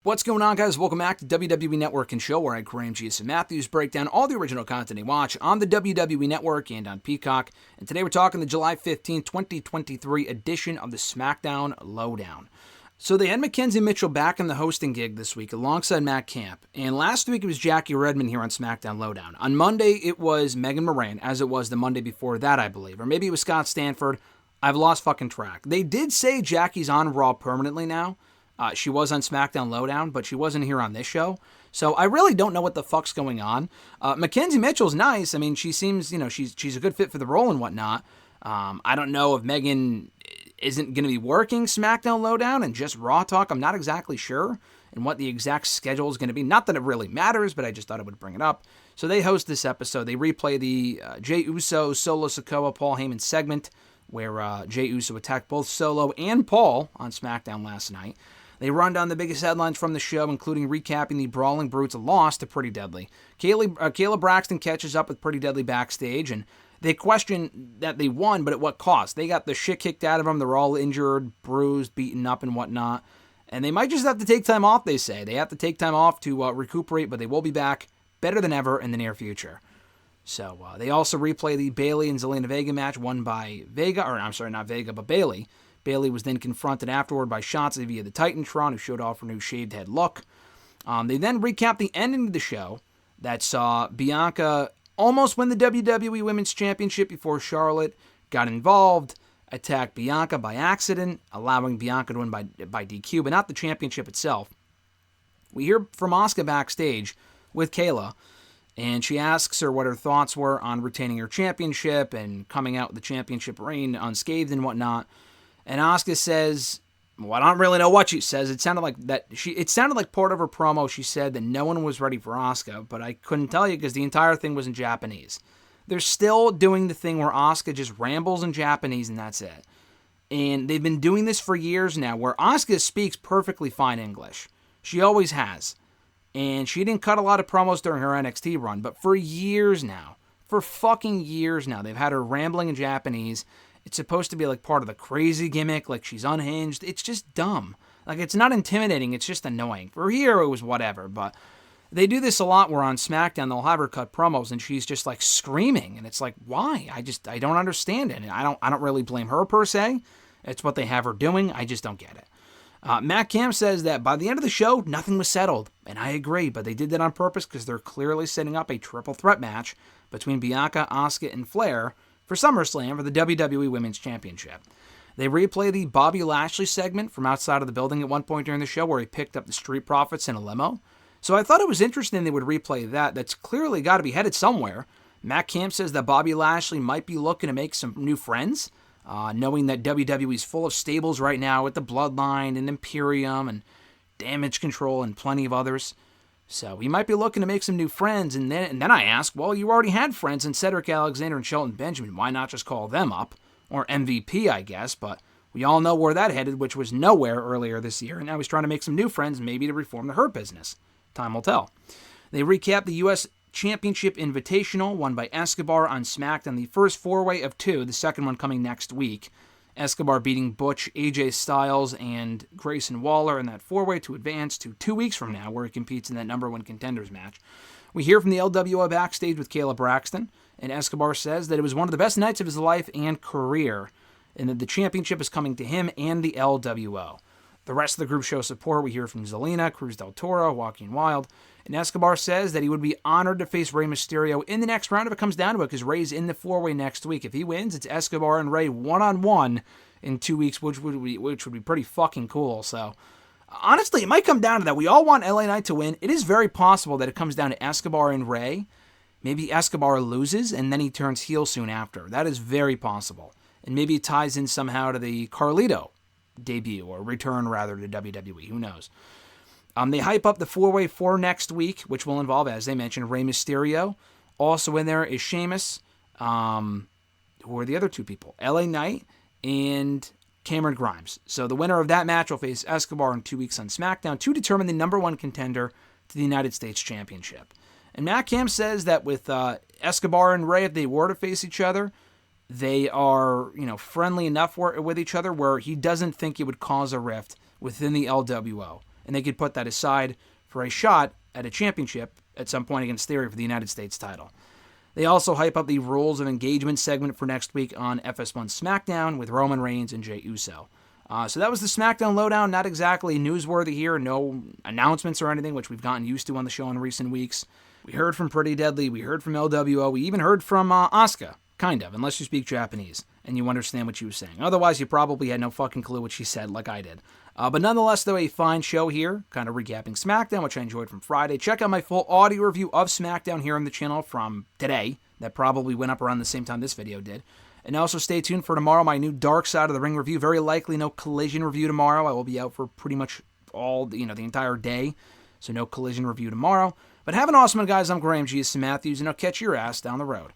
What's going on, guys? Welcome back to WWE Network and Show, where I, Graham G. Matthews, break down all the original content you watch on the WWE Network and on Peacock. And today we're talking the July 15, 2023 edition of the SmackDown LowDown. So they had Mackenzie Mitchell back in the hosting gig this week alongside Matt Camp. And last week it was Jackie Redmond here on SmackDown LowDown. On Monday it was Megan Moran, as it was the Monday before that, I believe. Or maybe it was Scott Stanford. I've lost fucking track. They did say Jackie's on Raw permanently now. She was on SmackDown LowDown, but she wasn't here on this show. So I really don't know what the fuck's going on. Mackenzie Mitchell's nice. I mean, she seems, she's a good fit for the role and whatnot. I don't know if Megan isn't going to be working SmackDown LowDown and just Raw Talk. I'm not exactly sure and what the exact schedule is going to be. Not that it really matters, but I just thought I would bring it up. So they host this episode. They replay the Jey Uso, Solo Sikoa, Paul Heyman segment where Jey Uso attacked both Solo and Paul on SmackDown last night. They run down the biggest headlines from the show, including recapping the Brawling Brutes' loss to Pretty Deadly. Kayla Braxton catches up with Pretty Deadly backstage, and they question that they won, but at what cost? They got the shit kicked out of them. They're all injured, bruised, beaten up, and whatnot. And they might just have to take time off, they say. They have to take time off to recuperate, but they will be back better than ever in the near future. So they also replay the Bayley and Zelina Vega match won by Bayley. Bayley was then confronted afterward by Shotzi via the Titantron, who showed off her new shaved head look. They then recapped the ending of the show that saw Bianca almost win the WWE Women's Championship before Charlotte got involved, attacked Bianca by accident, allowing Bianca to win by DQ, but not the championship itself. We hear from Asuka backstage with Kayla, and she asks her what her thoughts were on retaining her championship and coming out with the championship reign unscathed and whatnot. And Asuka says, well, I don't really know what she says. It sounded like part of her promo. She said that no one was ready for Asuka, but I couldn't tell you because the entire thing was in Japanese. They're still doing the thing where Asuka just rambles in Japanese and that's it. And they've been doing this for years now, where Asuka speaks perfectly fine English. She always has. And she didn't cut a lot of promos during her NXT run, but for fucking years now, they've had her rambling in Japanese. It's supposed to be like part of the crazy gimmick, like she's unhinged. It's just dumb. Like, it's not intimidating, it's just annoying. For here, it was whatever, but they do this a lot where on SmackDown, they'll have her cut promos and she's just like screaming, and it's like, why? I don't understand it. And I don't really blame her per se. It's what they have her doing. I just don't get it. Matt Camp says that by the end of the show, nothing was settled. And I agree, but they did that on purpose because they're clearly setting up a triple threat match between Bianca, Asuka, and Flair for SummerSlam for the WWE Women's Championship. They replay the Bobby Lashley segment from outside of the building at one point during the show where he picked up the Street Profits in a limo. So I thought it was interesting they would replay that. That's clearly got to be headed somewhere. Matt Camp says that Bobby Lashley might be looking to make some new friends, knowing that WWE is full of stables right now with the Bloodline and Imperium and Damage Control and plenty of others. So he might be looking to make some new friends, and then I ask, well, you already had friends in Cedric Alexander and Shelton Benjamin. Why not just call them up? Or MVP, I guess, but we all know where that headed, which was nowhere earlier this year, and now he's trying to make some new friends, maybe to reform the Hurt Business. Time will tell. They recap the U.S. Championship Invitational, won by Escobar on SmackDown, the first four-way of two, the second one coming next week. Escobar beating Butch, AJ Styles, and Grayson Waller in that four-way to advance to 2 weeks from now, where he competes in that number one contenders match. We hear from the LWO backstage with Kayla Braxton, and Escobar says that it was one of the best nights of his life and career, and that the championship is coming to him and the LWO. The rest of the group shows support. We hear from Zelina, Cruz del Toro, Joaquin Wilde, and Escobar says that he would be honored to face Rey Mysterio in the next round if it comes down to it, because Rey's in the four-way next week. If he wins, it's Escobar and Rey one-on-one in 2 weeks, which would be pretty fucking cool. So, honestly, it might come down to that. We all want LA Knight to win. It is very possible that it comes down to Escobar and Rey. Maybe Escobar loses, and then he turns heel soon after. That is very possible. And maybe it ties in somehow to the Carlito debut, or return, rather, to WWE. Who knows? They hype up the four-way for next week, which will involve, as they mentioned, Rey Mysterio. Also in there is Sheamus. Who are the other two people? LA Knight and Cameron Grimes. So the winner of that match will face Escobar in 2 weeks on SmackDown to determine the number one contender to the United States Championship. And Matt Camp says that with Escobar and Rey, if they were to face each other, they are, friendly enough with each other where he doesn't think it would cause a rift within the LWO. and they could put that aside for a shot at a championship at some point against Theory for the United States title. They also hype up the Rules of Engagement segment for next week on FS1 SmackDown with Roman Reigns and Jey Uso. So that was the SmackDown Lowdown. Not exactly newsworthy here. No announcements or anything, which we've gotten used to on the show in recent weeks. We heard from Pretty Deadly. We heard from LWO. We even heard from Asuka, kind of, unless you speak Japanese and you understand what she was saying. Otherwise, you probably had no fucking clue what she said like I did. But nonetheless, though, a fine show here, kind of recapping SmackDown, which I enjoyed from Friday. Check out my full audio review of SmackDown here on the channel from today. That probably went up around the same time this video did. And also stay tuned for tomorrow, my new Dark Side of the Ring review. Very likely no Collision review tomorrow. I will be out for pretty much the entire day. So no Collision review tomorrow. But have an awesome one, guys. I'm Graham G. Matthews, and I'll catch your ass down the road.